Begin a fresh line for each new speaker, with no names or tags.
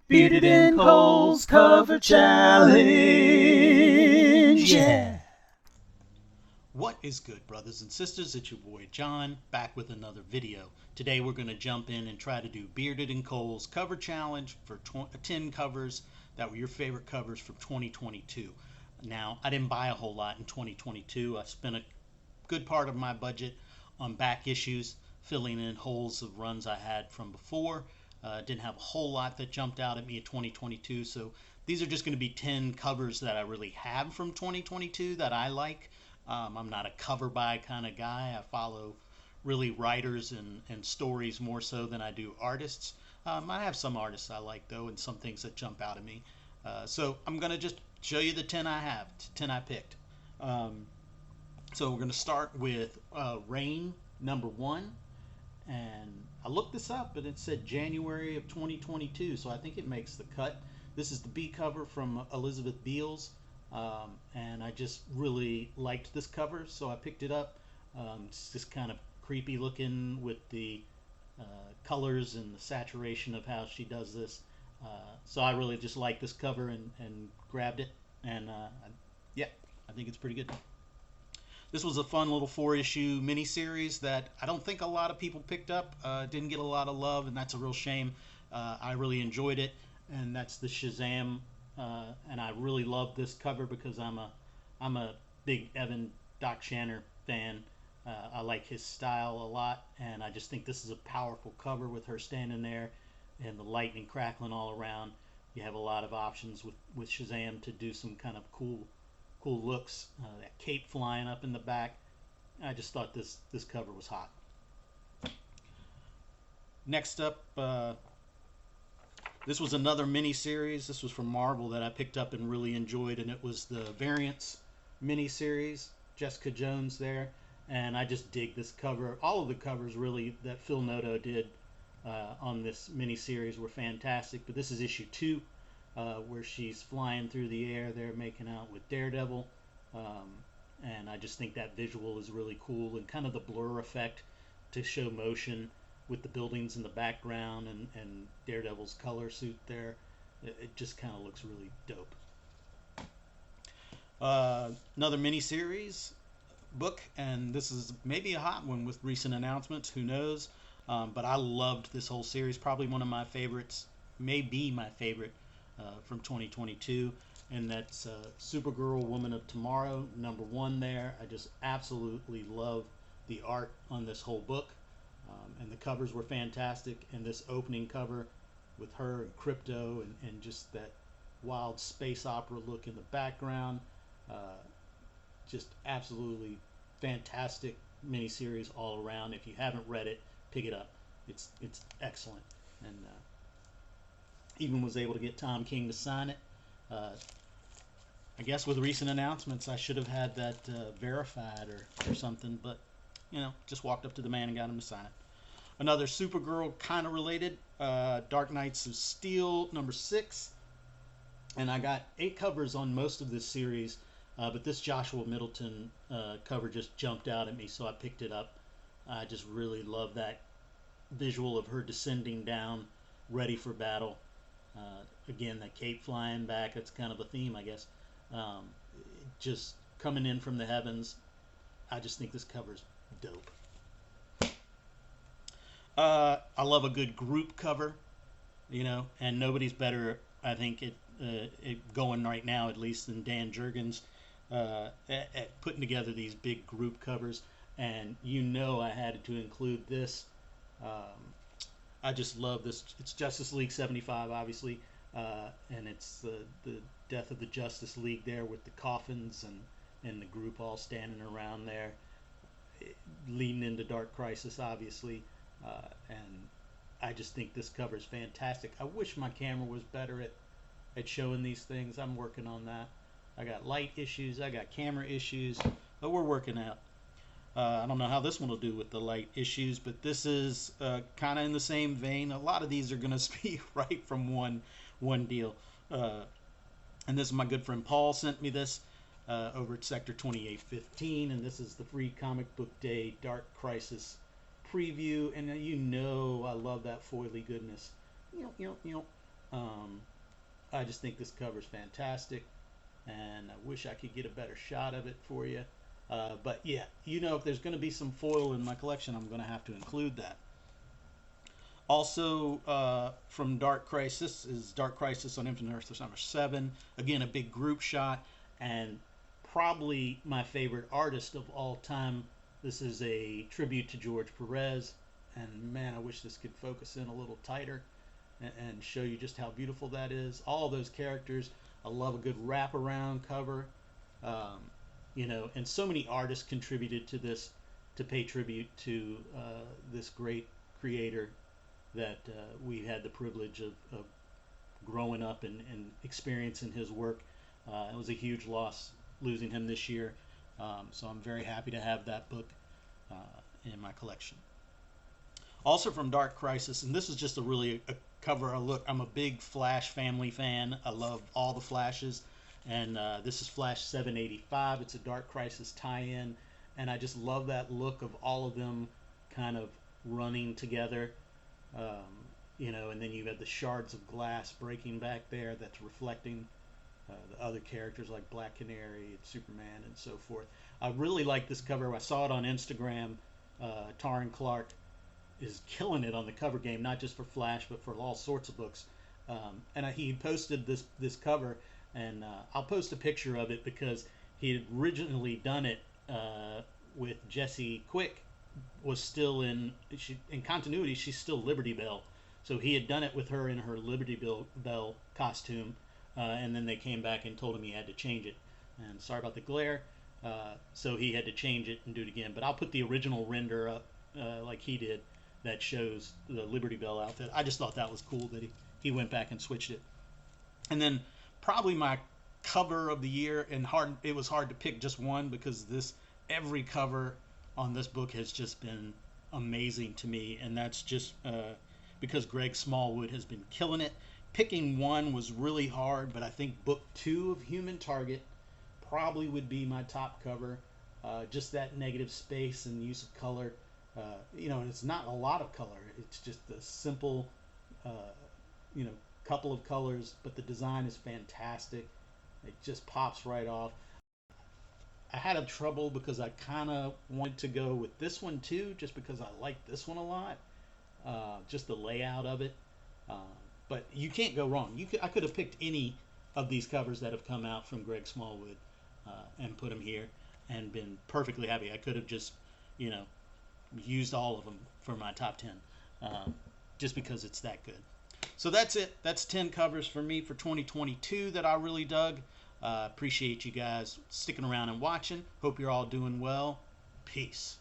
Bearded and Cole's Cover Challenge. Yeah.
What is good, brothers and sisters? It's your boy John, back with another video. Today we're going to jump in and try to do Bearded and Cole's cover challenge for 10 covers that were your favorite covers from 2022. Now, I didn't buy a whole lot in 2022. I spent a good part of my budget on back issues, filling in holes of runs I had from before. Didn't have a whole lot that jumped out at me in 2022, so these are just going to be 10 covers that I really have from 2022 that I like. I'm not a cover by kind of guy. I follow really writers and stories more so than I do artists. I have some artists I like though, and some things that jump out at me. So I'm gonna just show you the 10 I have, 10 I picked. So we're gonna start with Rain #1, and I looked this up and it said January of 2022, so I think it makes the cut. This is the B cover from Elizabeth Beals, and I just really liked this cover, so I picked it up. It's just kind of creepy looking with the uh, colors and the saturation of how she does this. So I really just like this cover and grabbed it, and yeah, I think it's pretty good. This was a fun little 4-issue miniseries that I don't think a lot of people picked up. Didn't get a lot of love, and that's a real shame. I really enjoyed it, and that's the Shazam. And I really love this cover because I'm a big Evan Doc Shanner fan. I like his style a lot, and I just think this is a powerful cover with her standing there and the lightning crackling all around. You have a lot of options with Shazam to do some kind of cool looks. That cape flying up in the back. I just thought this cover was hot. Next up, this was another mini series. This was from Marvel that I picked up and really enjoyed, and it was the Variants mini series. Jessica Jones there, and I just dig this cover. All of the covers really that Phil Noto did on this mini series were fantastic. But this is issue 2, where she's flying through the air there, making out with Daredevil. Um, and I just think that visual is really cool, and kind of the blur effect to show motion with the buildings in the background and Daredevil's color suit there. It just kind of looks really dope. Another miniseries book, and this is maybe a hot one with recent announcements. Who knows? But I loved this whole series. Probably one of my favorites, maybe my favorite from 2022, and that's Supergirl Woman of Tomorrow #1 there. I just absolutely love the art on this whole book, and the covers were fantastic. And this opening cover with her and Crypto and just that wild space opera look in the background, uh, just absolutely fantastic miniseries all around. If you haven't read it, pick it up. It's excellent, and even was able to get Tom King to sign it. Uh, I guess with recent announcements, I should have had that verified or something, but just walked up to the man and got him to sign it. Another Supergirl kind of related, Dark Knights of Steel #6, and I got 8 covers on most of this series, but this Joshua Middleton cover just jumped out at me, so I picked it up. I just really love that visual of her descending down, ready for battle. Again, that cape flying back, that's kind of a theme, I guess. Um, just coming in from the heavens. I just think this cover's dope. I love a good group cover, and nobody's better, I think, it going right now, at least, than Dan Jurgens at putting together these big group covers. And I had to include this. Um, I just love this. It's Justice League 75, obviously, and it's the death of the Justice League there with the coffins and the group all standing around there, leading into Dark Crisis, obviously. And I just think this cover is fantastic. I wish my camera was better at showing these things. I'm working on that. I got light issues, I got camera issues, but we're working out. I don't know how this one will do with the light issues, but this is kind of in the same vein. A lot of these are going to be right from one deal. And this is my good friend Paul sent me this over at Sector 2815, and this is the free Comic Book Day Dark Crisis preview. And I love that foily goodness. I just think this cover is fantastic, and I wish I could get a better shot of it for you. But yeah, if there's going to be some foil in my collection, I'm going to have to include that. Also, from Dark Crisis is Dark Crisis on Infinite Earths number 7. Again, a big group shot, and probably my favorite artist of all time. This is a tribute to George Perez, and man, I wish this could focus in a little tighter and show you just how beautiful that is. All those characters. I love a good wraparound cover. And so many artists contributed to this to pay tribute to this great creator that we had the privilege of growing up and experiencing his work. It was a huge loss losing him this year, so I'm very happy to have that book in my collection. Also from Dark Crisis, and this is just a cover. Look, I'm a big Flash family fan. I love all the Flashes, and this is Flash 785. It's a Dark Crisis tie-in, and I just love that look of all of them kind of running together. And then you have the shards of glass breaking back there that's reflecting the other characters like Black Canary and Superman and so forth. I really like this cover. I saw it on Instagram. Taran Clark is killing it on the cover game, not just for Flash, but for all sorts of books. He posted this cover, and I'll post a picture of it because he had originally done it with Jesse Quick. Was still in continuity. She's still Liberty Bell, so he had done it with her in her Liberty Bell costume, and then they came back and told him he had to change it. And sorry about the glare, so he had to change it and do it again. But I'll put the original render up like he did, that shows the Liberty Bell outfit. I just thought that was cool that he went back and switched it. And then probably my cover of the year, and it was hard to pick just one because every cover on this book has just been amazing to me, and that's just because Greg Smallwood has been killing it. Picking one was really hard, but I think book 2 of Human Target probably would be my top cover. Just that negative space and use of color, and it's not a lot of color. It's just a simple, couple of colors, but the design is fantastic. It just pops right off. I had a trouble because I kind of wanted to go with this one too, just because I like this one a lot, just the layout of it. But you can't go wrong. I could have picked any of these covers that have come out from Greg Smallwood and put them here and been perfectly happy. I could have just, used all of them for my top 10, just because it's that good. So that's it. That's 10 covers for me for 2022 that I really dug. Appreciate you guys sticking around and watching. Hope you're all doing well. Peace.